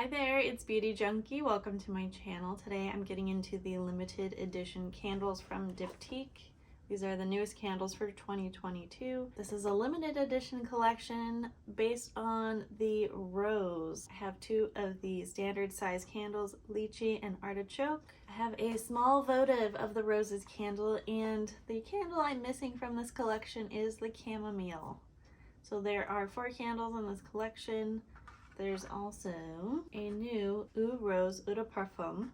Hi there, it's Beauty Junkie. Welcome to my channel. Today I'm getting into the limited edition candles from Diptyque. These are the newest candles for 2022. This is a limited edition collection based on the rose. I have two of the standard size candles, Litchi and Artichoke. I have a small votive of the roses candle, and the candle I'm missing from this collection is the chamomile. So there are 4 candles in this collection. There's also a new Eau Rose Eau de Parfum.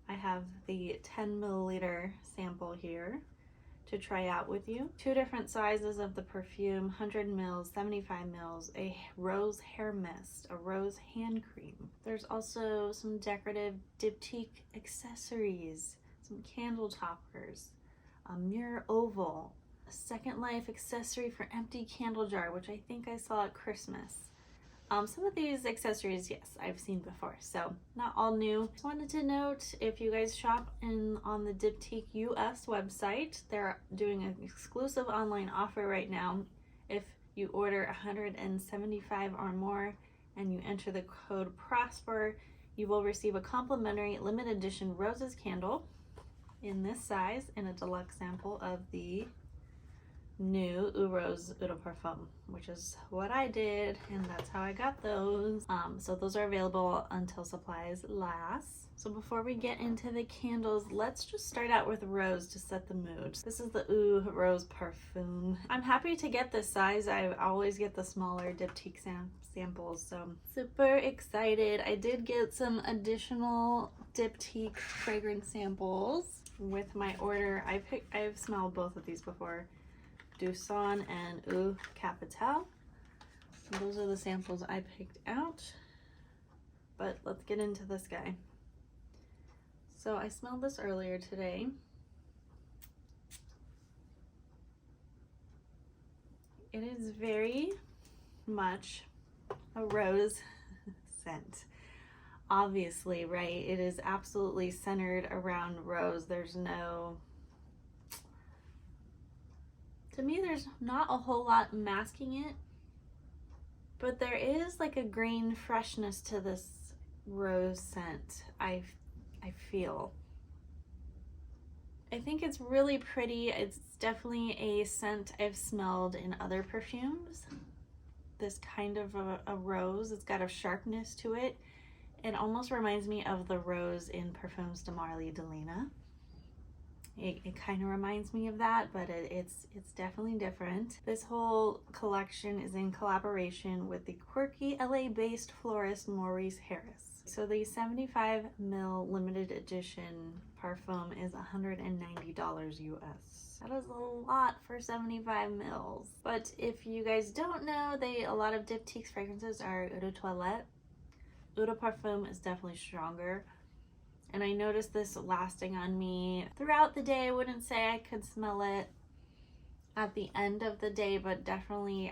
I have the 10 milliliter sample here to try out with you. 2 different sizes of the perfume, 100 mils, 75 mils, a rose hair mist, a rose hand cream. There's also some decorative Diptyque accessories, some candle toppers, a mirror oval, a Second Life accessory for empty candle jar, which I think I saw at Christmas. Some of these accessories, yes, I've seen before, so not all new. Just wanted to note, if you guys shop on the Diptyque US website, they're doing an exclusive online offer right now. If you order 175 or more and you enter the code PROSPER, you will receive a complimentary limited edition roses candle in this size and a deluxe sample of the new Eau Rose Eau de Parfum, which is what I did, and that's how I got those. So those are available until supplies last. So before we get into the candles, let's just start out with rose to set the mood. This is the Eau Rose Parfum. I'm happy to get this size. I always get the smaller Diptyque samples, so super excited. I did get some additional Diptyque fragrance samples with my order. I've smelled both of these before. Duson and Eau Capitale. So those are the samples I picked out. But let's get into this guy. So I smelled this earlier today. It is very much a rose scent. Obviously, right? It is absolutely centered around rose. To me, there's not a whole lot masking it, but there is like a green freshness to this rose scent. I feel. I think it's really pretty. It's definitely a scent I've smelled in other perfumes. This kind of a rose. It's got a sharpness to it. It almost reminds me of the rose in Parfums de Marly de Lena. It kind of reminds me of that, but it's definitely different. This whole collection is in collaboration with the quirky LA-based florist Maurice Harris. So the 75 ml limited edition Parfum is $190 US. That is a lot for 75 mils. But if you guys don't know, a lot of Diptyque's fragrances are Eau de Toilette. Eau de Parfum is definitely stronger. And I noticed this lasting on me throughout the day. I wouldn't say I could smell it at the end of the day, but definitely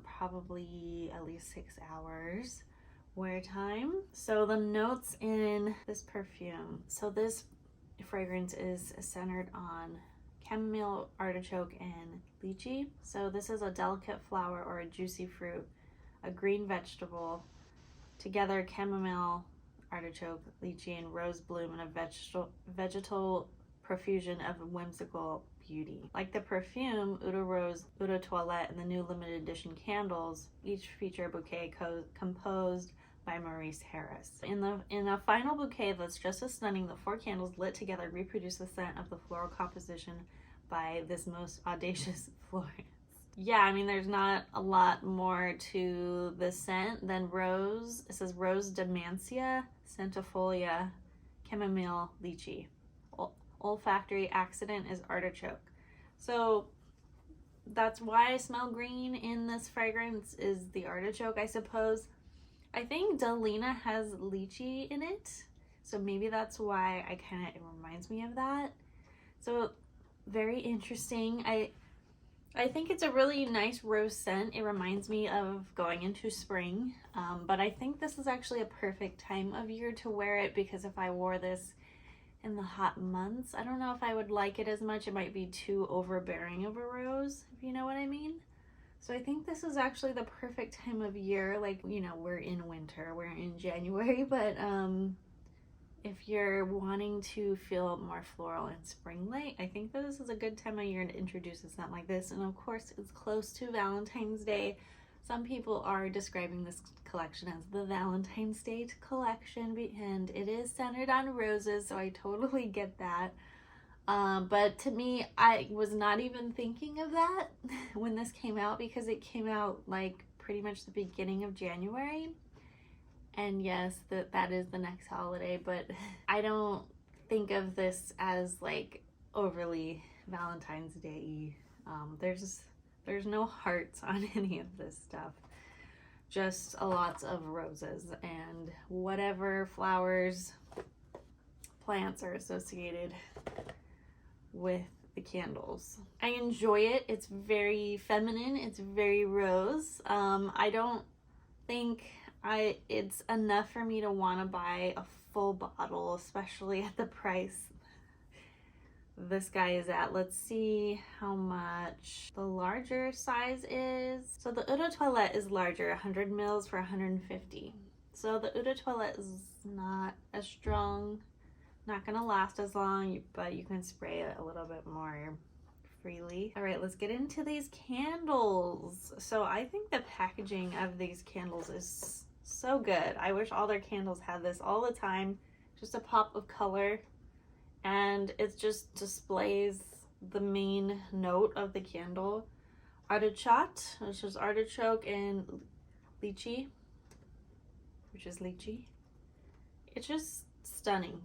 probably at least 6 hours wear time. So the notes in this perfume. So this fragrance is centered on chamomile, artichoke, and lychee. So this is a delicate flower or a juicy fruit, a green vegetable. Together, chamomile, artichoke, lychee, and rose bloom in a vegetal profusion of whimsical beauty. Like the perfume, Eau de Rose, Eau de Toilette, and the new limited edition candles, each feature a bouquet composed by Maurice Harris. In a final bouquet that's just as stunning, the 4 candles lit together reproduce the scent of the floral composition by this most audacious florist. Yeah, I mean, there's not a lot more to the scent than rose. It says rose demantia, centifolia, chamomile, lychee. Olfactory accident is artichoke. So that's why I smell green in this fragrance, is the artichoke, I suppose. I think Delina has lychee in it, so maybe that's why it reminds me of that. So very interesting. I think it's a really nice rose scent. It reminds me of going into spring, but I think this is actually a perfect time of year to wear it, because if I wore this in the hot months, I don't know if I would like it as much. It might be too overbearing of a rose, if you know what I mean. So I think this is actually the perfect time of year. Like, you know, we're in winter, we're in January, but if you're wanting to feel more floral and spring-like, I think that this is a good time of year to introduce a scent like this. And of course, it's close to Valentine's Day. Some people are describing this collection as the Valentine's Day collection, and it is centered on roses, so I totally get that. But to me, I was not even thinking of that when this came out, because it came out like pretty much the beginning of January. And yes, that is the next holiday, but I don't think of this as like overly Valentine's Day. There's no hearts on any of this stuff. Just a lots of roses and whatever flowers, plants are associated with the candles. I enjoy it. It's very feminine. It's very rose. I don't think it's enough for me to want to buy a full bottle, especially at the price this guy is at. Let's see how much the larger size is. So the Eau de Toilette is larger, 100 mils for 150. So the Eau de Toilette is not as strong, not gonna last as long, but you can spray it a little bit more freely. All right, let's get into these candles. So I think the packaging of these candles is so good. I wish all their candles had this all the time. Just a pop of color, and it just displays the main note of the candle. Artichoke, which is artichoke, and lychee, which is lychee. It's just stunning.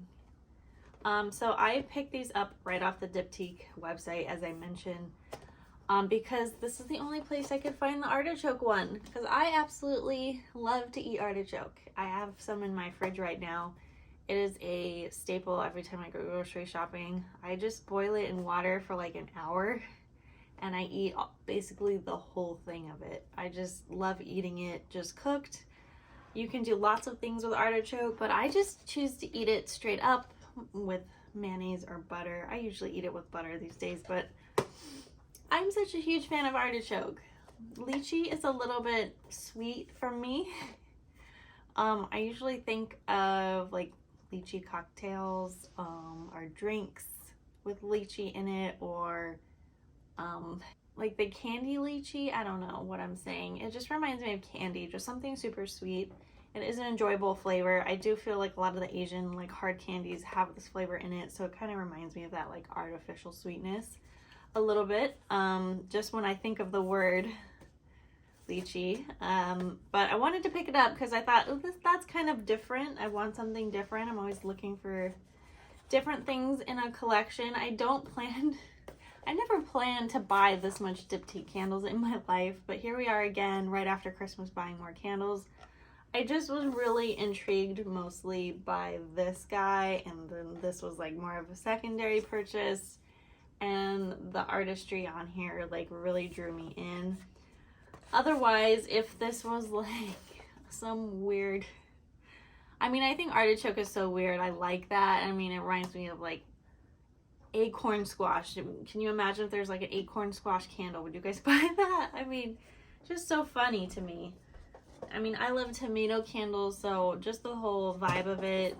So I picked these up right off the Diptyque website, as I mentioned, because this is the only place I could find the artichoke one, because I absolutely love to eat artichoke. I have some in my fridge right now. It is a staple every time I go grocery shopping. I just boil it in water for like an hour, and I eat basically the whole thing of it. I just love eating it just cooked. You can do lots of things with artichoke, but I just choose to eat it straight up with mayonnaise or butter. I usually eat it with butter these days, but I'm such a huge fan of artichoke. Lychee is a little bit sweet for me. I usually think of like lychee cocktails or drinks with lychee in it, or like the candy lychee. I don't know what I'm saying. It just reminds me of candy, just something super sweet. It is an enjoyable flavor. I do feel like a lot of the Asian like hard candies have this flavor in it, so it kind of reminds me of that like artificial sweetness a little bit, just when I think of the word lychee. But I wanted to pick it up because I thought, oh, that's kind of different. I want something different. I'm always looking for different things in a collection. I never planned to buy this much Diptyque candles in my life, but here we are again right after Christmas buying more candles. I just was really intrigued mostly by this guy, and then this was like more of a secondary purchase, and the artistry on here like really drew me in. Otherwise, if this was like some weird, I mean, I think artichoke is so weird. I like that. I mean, it reminds me of like acorn squash. Can you imagine if there's like an acorn squash candle? Would you guys buy that? I mean, just so funny to me. I mean, I love tomato candles, so just the whole vibe of it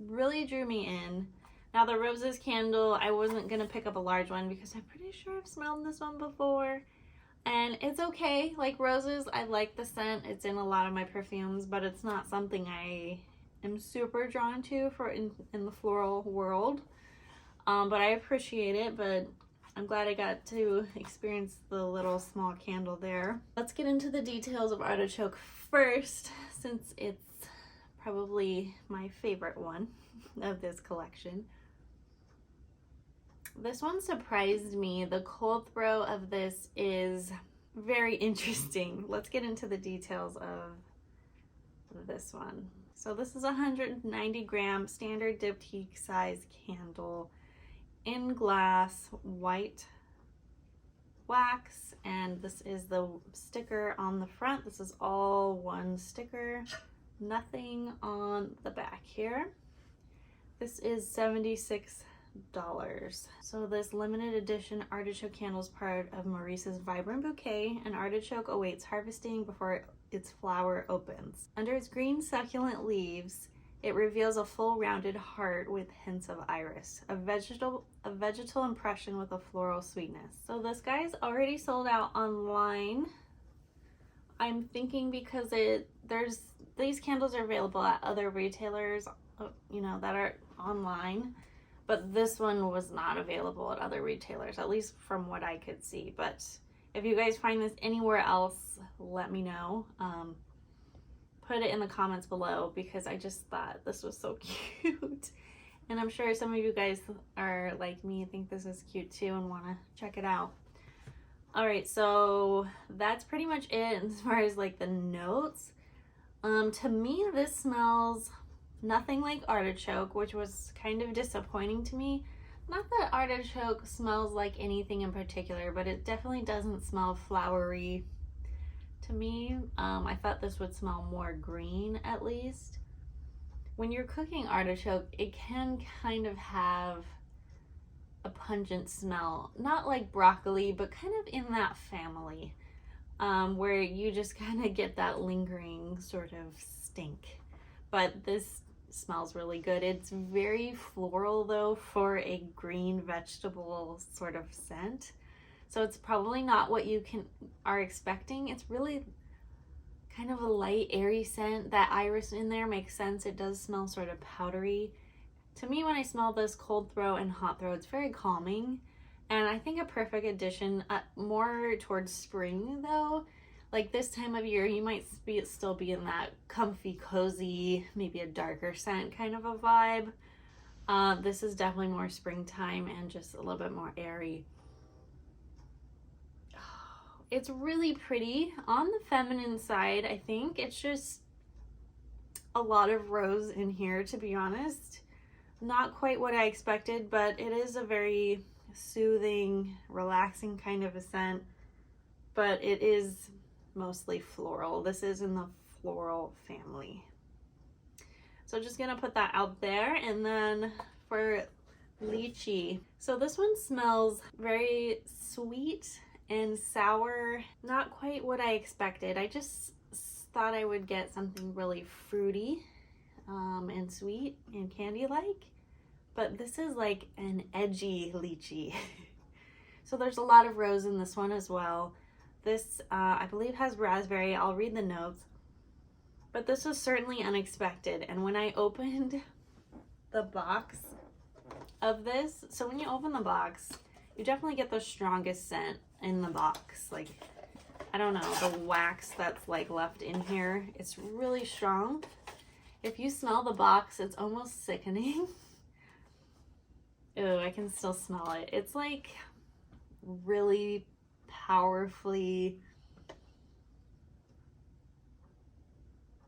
really drew me in. Now the roses candle, I wasn't gonna pick up a large one because I'm pretty sure I've smelled this one before, and it's okay. Like roses, I like the scent. It's in a lot of my perfumes, but it's not something I am super drawn to for in the floral world. But I appreciate it, but I'm glad I got to experience the little small candle there. Let's get into the details of artichoke first, since it's probably my favorite one of this collection. This one surprised me. The cold throw of this is very interesting. Let's get into the details of this one. So this is a 190 gram standard Diptyque size candle in glass, white wax, and this is the sticker on the front. This is all one sticker, nothing on the back here. This is $76. So this limited edition artichoke candle is part of Maurice's vibrant bouquet. An artichoke awaits harvesting before its flower opens. Under its green succulent leaves, it reveals a full rounded heart with hints of iris, a vegetal impression with a floral sweetness. So this guy's already sold out online. I'm thinking because these candles are available at other retailers, you know, that are online, but this one was not available at other retailers, at least from what I could see. But if you guys find this anywhere else, let me know. Put it in the comments below, because I just thought this was so cute. And I'm sure some of you guys are like me, think this is cute too and want to check it out. All right, so that's pretty much it as far as like the notes. To me, this smells nothing like artichoke, which was kind of disappointing to me. Not that artichoke smells like anything in particular, but it definitely doesn't smell flowery to me. I thought this would smell more green at least. When you're cooking artichoke, it can kind of have a pungent smell, not like broccoli, but kind of in that family, where you just kind of get that lingering sort of stink. But this smells really good. It's very floral though for a green vegetable sort of scent. So it's probably not what you are expecting. It's really kind of a light, airy scent. That iris in there makes sense. It does smell sort of powdery. To me, when I smell this cold throw and hot throw, it's very calming. And I think a perfect addition, more towards spring though. Like this time of year, you might still be in that comfy, cozy, maybe a darker scent kind of a vibe. This is definitely more springtime and just a little bit more airy. It's really pretty on the feminine side. I think it's just a lot of rose in here, to be honest. Not quite what I expected, but it is a very soothing, relaxing kind of a scent, but it is mostly floral. This is in the floral family. So just gonna put that out there. And then for lychee, so this one smells very sweet and sour. Not quite what I expected. I just thought I would get something really fruity and sweet and candy-like, but this is like an edgy lychee. So there's a lot of rose in this one as well. This I believe has raspberry. I'll read the notes, but this was certainly unexpected. And when I opened the box of this, so when you open the box, you definitely get the strongest scent in the box. Like, I don't know, the wax that's like left in here, it's really strong. If you smell the box, it's almost sickening. Ew, I can still smell it. It's like really powerfully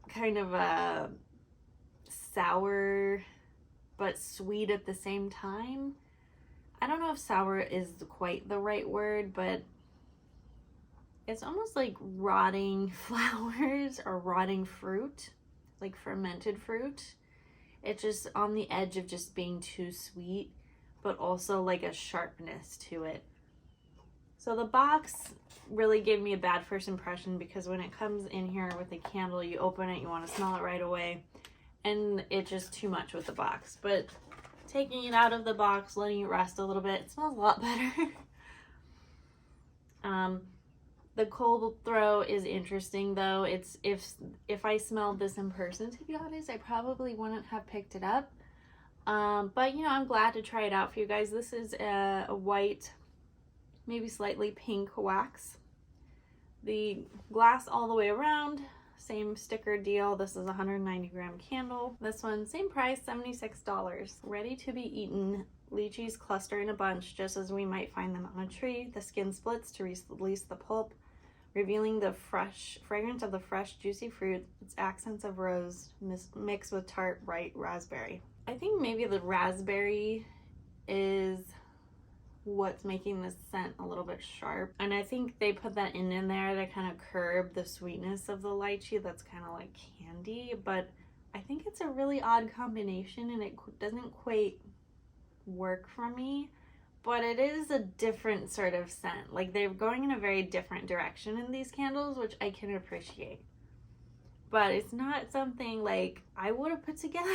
kind of a sour but sweet at the same time. I don't know if sour is quite the right word, but it's almost like rotting flowers or rotting fruit, like fermented fruit. It's just on the edge of just being too sweet, but also like a sharpness to it. So the box really gave me a bad first impression, because when it comes in here with a candle, you open it, you want to smell it right away, and it's just too much with the box. But taking it out of the box, letting it rest a little bit, it smells a lot better. The cold throw is interesting though. It's if I smelled this in person, to be honest, I probably wouldn't have picked it up. But you know, I'm glad to try it out for you guys. This is a white, maybe slightly pink wax. The glass all the way around, same sticker deal. This is a 190 gram candle. This one, same price, $76. Ready to be eaten. Lychees cluster in a bunch, just as we might find them on a tree. The skin splits to release the pulp, revealing the fresh fragrance of the fresh, juicy fruit. Its accents of rose mixed with tart, bright raspberry. I think maybe the raspberry is what's making this scent a little bit sharp, and I think they put that in there to kind of curb the sweetness of the lychee that's kind of like candy. But I think it's a really odd combination, and it doesn't quite work for me, but it is a different sort of scent. Like, they're going in a very different direction in these candles, which I can appreciate. But it's not something like I would have put together.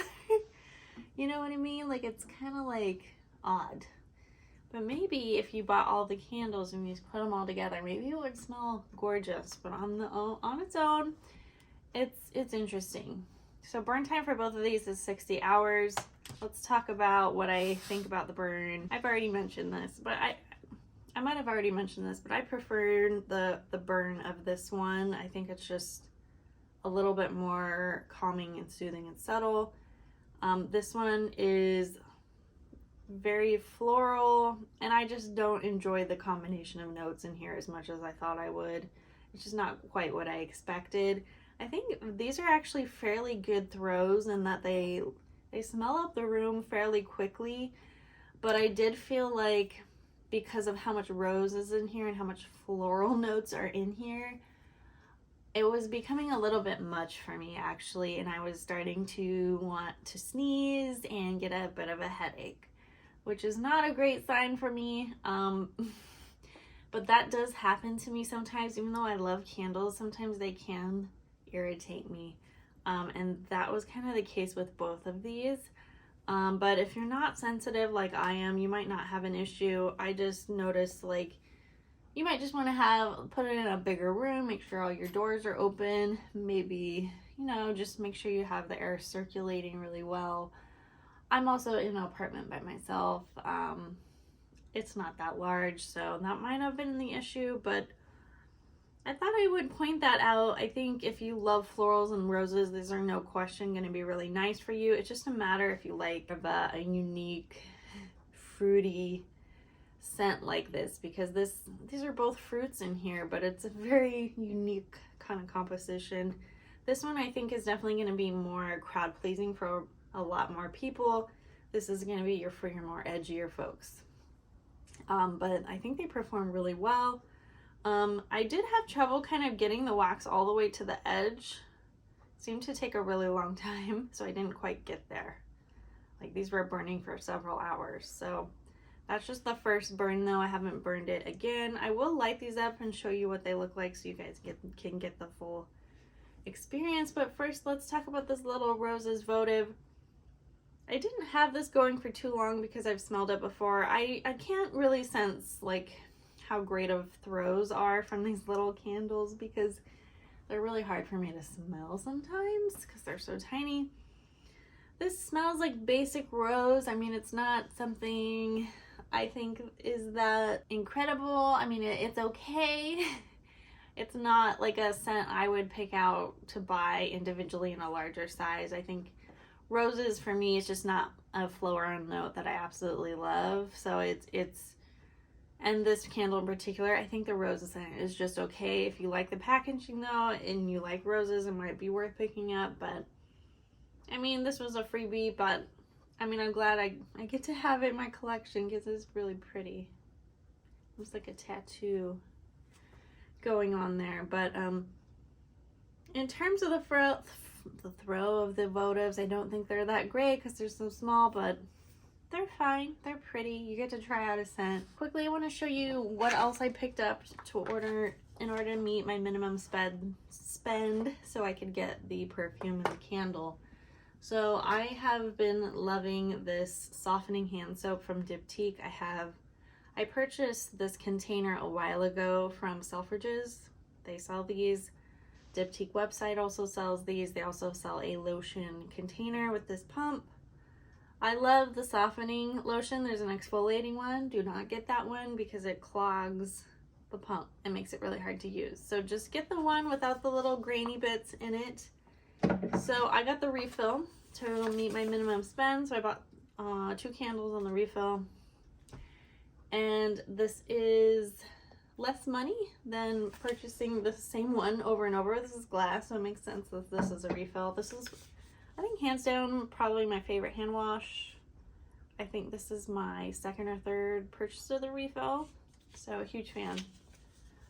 You know what I mean? Like, it's kind of like odd. But maybe if you bought all the candles and you just put them all together, maybe it would smell gorgeous. But on its own, it's interesting. So burn time for both of these is 60 hours. Let's talk about what I think about the burn. I've already mentioned this, but I might have already mentioned this, but I prefer the burn of this one. I think it's just a little bit more calming and soothing and subtle. This one is very floral, and I just don't enjoy the combination of notes in here as much as I thought I would. It's just not quite what I expected. I think these are actually fairly good throws in that they smell up the room fairly quickly, but I did feel like because of how much rose is in here and how much floral notes are in here, it was becoming a little bit much for me actually, and I was starting to want to sneeze and get a bit of a headache, which is not a great sign for me. But that does happen to me sometimes. Even though I love candles, sometimes they can irritate me. And that was kind of the case with both of these. But if you're not sensitive like I am, you might not have an issue. I just noticed, like, you might just want to put it in a bigger room, make sure all your doors are open, maybe, you know, just make sure you have the air circulating really well. I'm also in an apartment by myself. It's not that large, so that might have been the issue, but I thought I would point that out. I think if you love florals and roses, these are no question going to be really nice for you. It's just a matter if you like a unique, fruity scent like this, because these are both fruits in here, but it's a very unique kind of composition. This one I think is definitely going to be more crowd pleasing for a lot more people. This is going to be for your more edgier folks. But I think they perform really well. I did have trouble kind of getting the wax all the way to the edge. It seemed to take a really long time, so I didn't quite get there. Like, these were burning for several hours. So that's just the first burn though. I haven't burned it again. I will light these up and show you what they look like so you guys can get the full experience. But first, let's talk about this little Roses votive. I didn't have this going for too long because I've smelled it before. I can't really sense like how great of throws are from these little candles because they're really hard for me to smell sometimes because they're so tiny. This smells like basic rose. I mean, it's not something I think is that incredible. I mean, it's okay. It's not like a scent I would pick out to buy individually in a larger size. I think roses for me is just not a floral note that I absolutely love. So and this candle in particular, I think the rose scent is just okay. If you like the packaging though and you like roses, it might be worth picking up. But I mean, this was a freebie, but I mean, I'm glad I get to have it in my collection because it's really pretty. Looks like a tattoo going on there. But in terms of the throw of the votives, I don't think they're that great because they're so small, but they're fine. They're pretty. You get to try out a scent. Quickly, I want to show you what else I picked up in order to meet my minimum spend so I could get the perfume and the candle. So I have been loving this softening hand soap from Diptyque. I purchased this container a while ago from Selfridges. They sell these. Diptyque website also sells these. They also sell a lotion container with this pump. I love the softening lotion. There's an exfoliating one. Do not get that one because it clogs the pump and makes it really hard to use. So just get the one without the little grainy bits in it. So I got the refill to meet my minimum spend. So I bought 2 candles on the refill. And this is less money than purchasing the same one over and over. This is glass, so it makes sense that this is a refill. This is, I think, hands down, probably my favorite hand wash. I think this is my second or third purchase of the refill. So a huge fan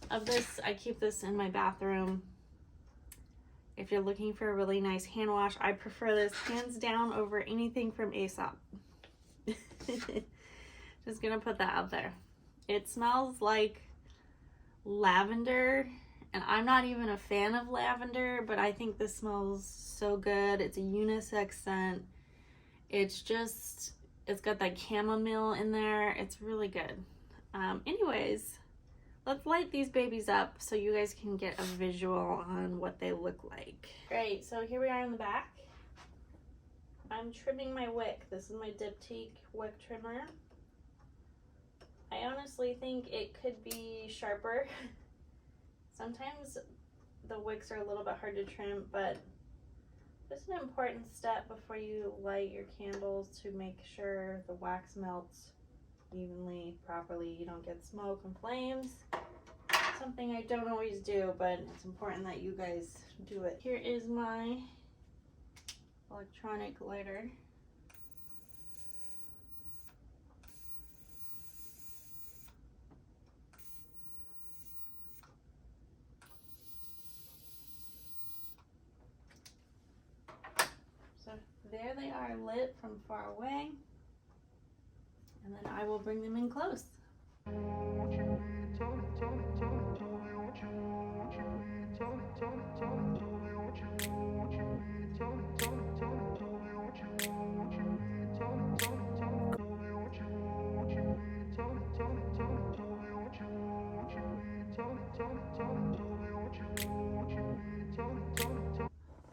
of this. I keep this in my bathroom. If you're looking for a really nice hand wash, I prefer this hands down over anything from Aesop. Just gonna put that out there. It smells like lavender, and I'm not even a fan of lavender, but I think this smells so good. It's a unisex scent. It's got that chamomile in there. It's really good. Anyways, let's light these babies up so you guys can get a visual on what they look like. Great, so here we are in the back. I'm trimming my wick. This is my Diptyque wick trimmer. I honestly think it could be sharper. Sometimes the wicks are a little bit hard to trim, but it's an important step before you light your candles to make sure the wax melts evenly, properly. You don't get smoke and flames. Something I don't always do, but it's important that you guys do it. Here is my electronic lighter. So there they are, lit from far away, and then I will bring them in close.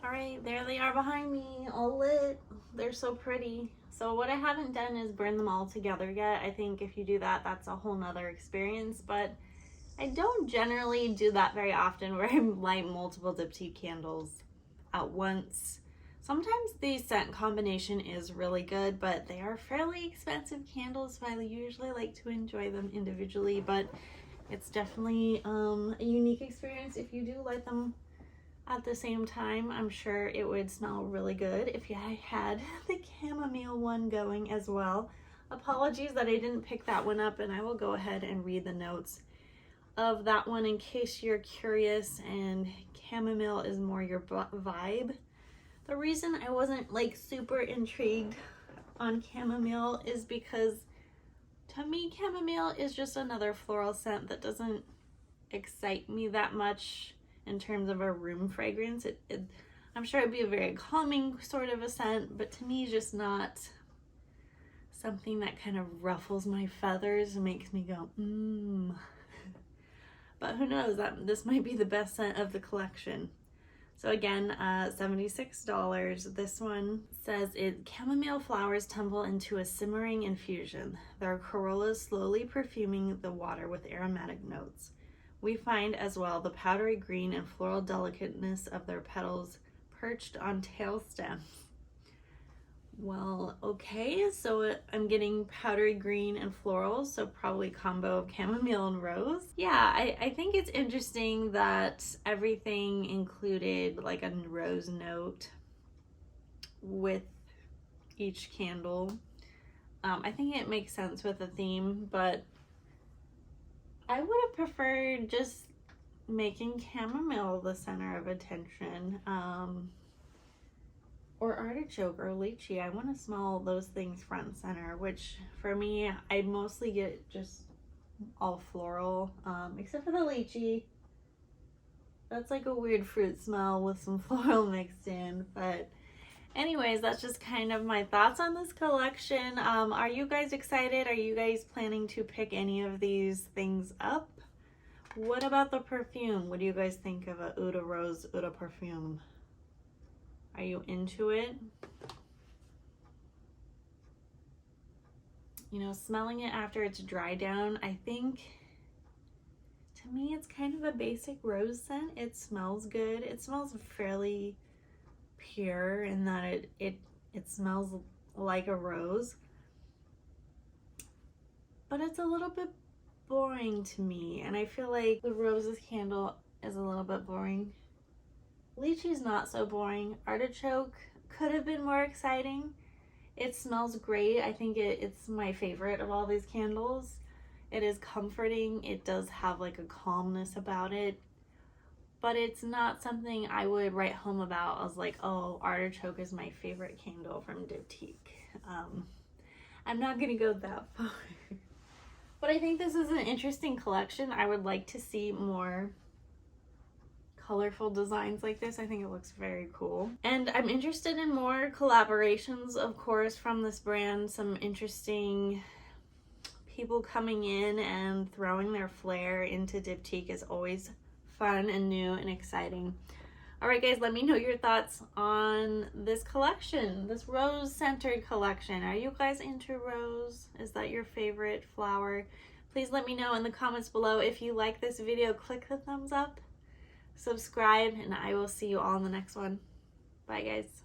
Alright, there they are behind me, all lit. They're so pretty. So what I haven't done is burn them all together yet. I think if you do that, that's a whole nother experience, but I don't generally do that very often where I light multiple Diptyque candles at once. Sometimes the scent combination is really good, but they are fairly expensive candles, so I usually like to enjoy them individually, but it's definitely a unique experience if you do light them at the same time. I'm sure it would smell really good if you had the chamomile one going as well. Apologies that I didn't pick that one up, and I will go ahead and read the notes of that one in case you're curious, and chamomile is more your vibe. The reason I wasn't like super intrigued on chamomile is because to me chamomile is just another floral scent that doesn't excite me that much in terms of a room fragrance. I'm sure it'd be a very calming sort of a scent, but to me just not something that kind of ruffles my feathers and makes me go But who knows, this might be the best scent of the collection. So again, $76. This one says chamomile flowers tumble into a simmering infusion, their corollas slowly perfuming the water with aromatic notes. We find as well the powdery green and floral delicateness of their petals perched on tail stems. Well, okay, so I'm getting powdery green and floral, so probably combo of chamomile and rose. Yeah, I think it's interesting that everything included like a rose note with each candle. I think it makes sense with the theme, but I would have preferred just making chamomile the center of attention. Or artichoke or lychee. I want to smell those things front and center, which for me, I mostly get just all floral, except for the lychee. That's like a weird fruit smell with some floral mixed in. But anyways, that's just kind of my thoughts on this collection. Are you guys excited? Are you guys planning to pick any of these things up? What about the perfume? What do you guys think of a Eau de Rose Eau de Parfum? Are you into it? You know, smelling it after it's dried down, I think, to me, it's kind of a basic rose scent. It smells good. It smells fairly pure in that it smells like a rose. But it's a little bit boring to me, and I feel like the Roses candle is a little bit boring. Lychee's not so boring. Artichoke could have been more exciting. It smells great. I think it's my favorite of all these candles. It is comforting. It does have like a calmness about it, but it's not something I would write home about. I was like, oh, Artichoke is my favorite candle from Diptyque. I'm not gonna go that far. But I think this is an interesting collection. I would like to see more colorful designs like this. I think it looks very cool. And I'm interested in more collaborations, of course, from this brand. Some interesting people coming in and throwing their flair into Diptyque is always fun and new and exciting. All right, guys, let me know your thoughts on this collection, this rose-centered collection. Are you guys into rose? Is that your favorite flower? Please let me know in the comments below. If you like this video, click the thumbs up, subscribe, and I will see you all in the next one. Bye, guys.